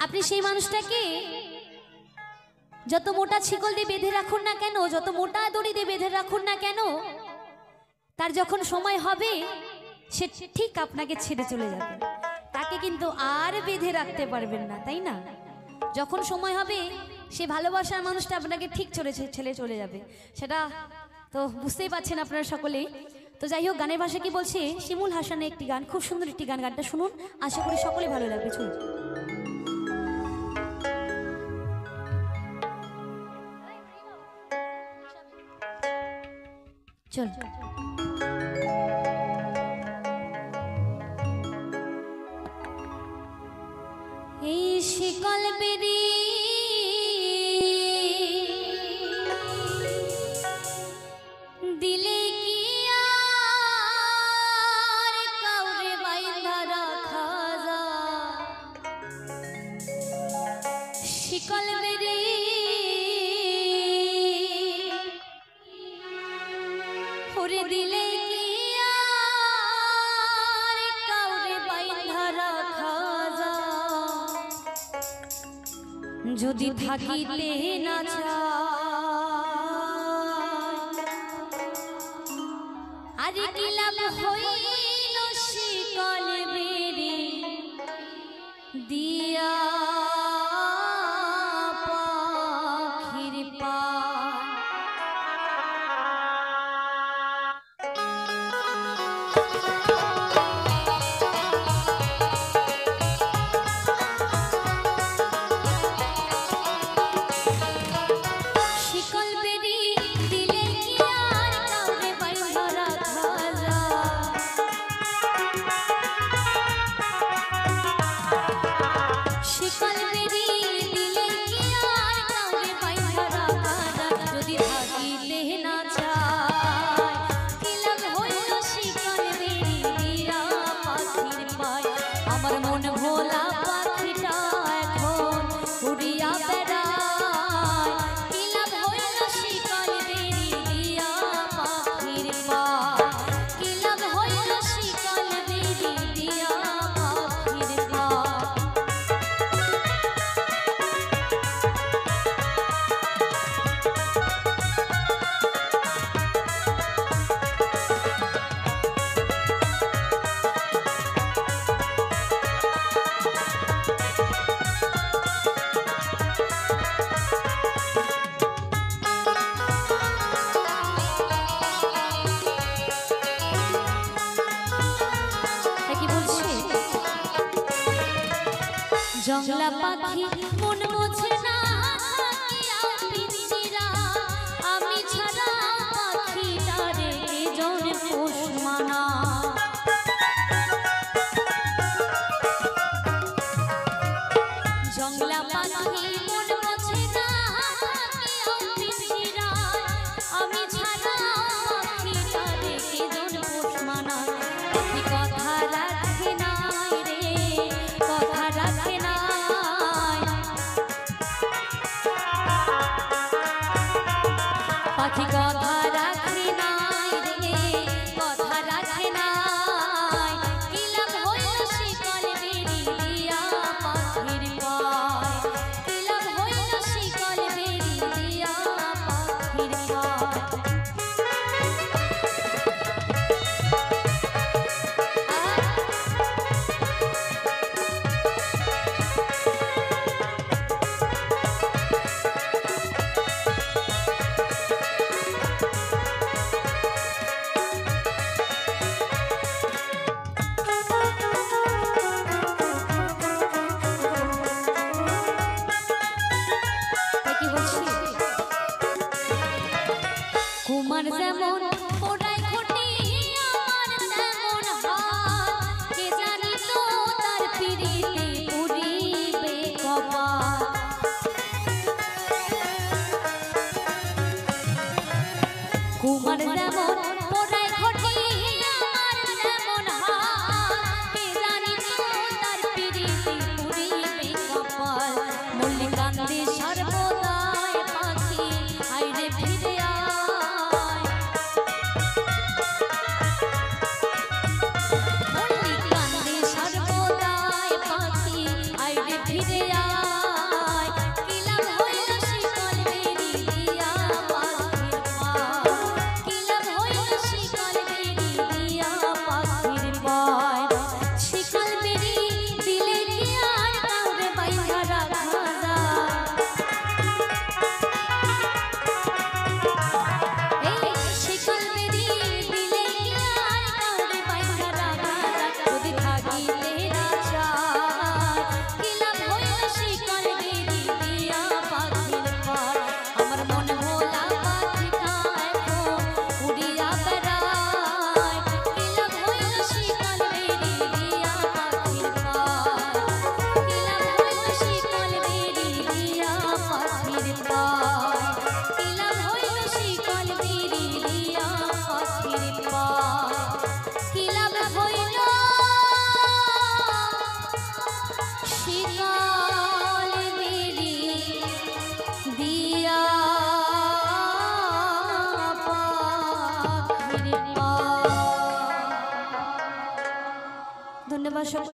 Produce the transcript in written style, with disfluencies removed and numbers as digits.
আপনি সেই মানুষটাকে যত মোটা শিকল দিয়ে বেঁধে রাখুন না কেন, যত মোটা দড়ি দিয়ে বেঁধে রাখুন না কেন, তার যখন সময় হবে সে ঠিক আপনাকে ছেড়ে চলে যাবে। তাকে কিন্তু আর বেঁধে রাখতে পারবেন না, তাই না? যখন সময় হবে সে ভালোবাসার মানুষটা আপনাকে ঠিক ছেড়ে চলে যাবে। সেটা তো বুঝতেই পারছেন আপনারা সকলেই। তো যাই হোক, গানের ভাষা কি বলছে, শিমুল হাসানের একটি গান, খুব সুন্দর একটি গান, গানটা শুনুন, আশা করি সকলে ভালো লাগবে। চলুন। চল এই শিকল বেরি দিলে কি আর কাউরে বাইন্ধা রাখা যায়? শিকল বেরি ওরে দিলে কি আর কাউরে বাইন্ধা রাখা যায়? যদি থাকিতে না চায় আরে কি লাভ হইল শিকল বেরি দিয়া পাখির পায়? জংলা পাখি মন বোঝে না আমি ছাড়া পাখিটারে জন পোষ মানা। জংলা পাখি মন বোঝে না আমি ছাড়া পাখিটারে জন পোষ মানা। কথা রাখে নাই রে, কথা রাখে না, পাখি কথা রাখে নাই রে, কথা রাখে নাই। কি লাভ হইল শিকল বেরি দিয়া পাখির পায়? কি লাভ হইল শিকল বেরি দিয়া পাখির পায়? কুমার যেমন ওড়াই ঘটি আমার তেমন হাত, কে জানি তো তার পিড়িতে পুরিবে কপাল। কুমার যেমন ওড়াই ঘটি আমার তেমন হাত, কে জানি তো তার পিড়িতে পুরিবে কপাল। মল্লিকান্তে সর্বদাই পাখি আইরে ফিরে ফিরে ধন্যবাদ।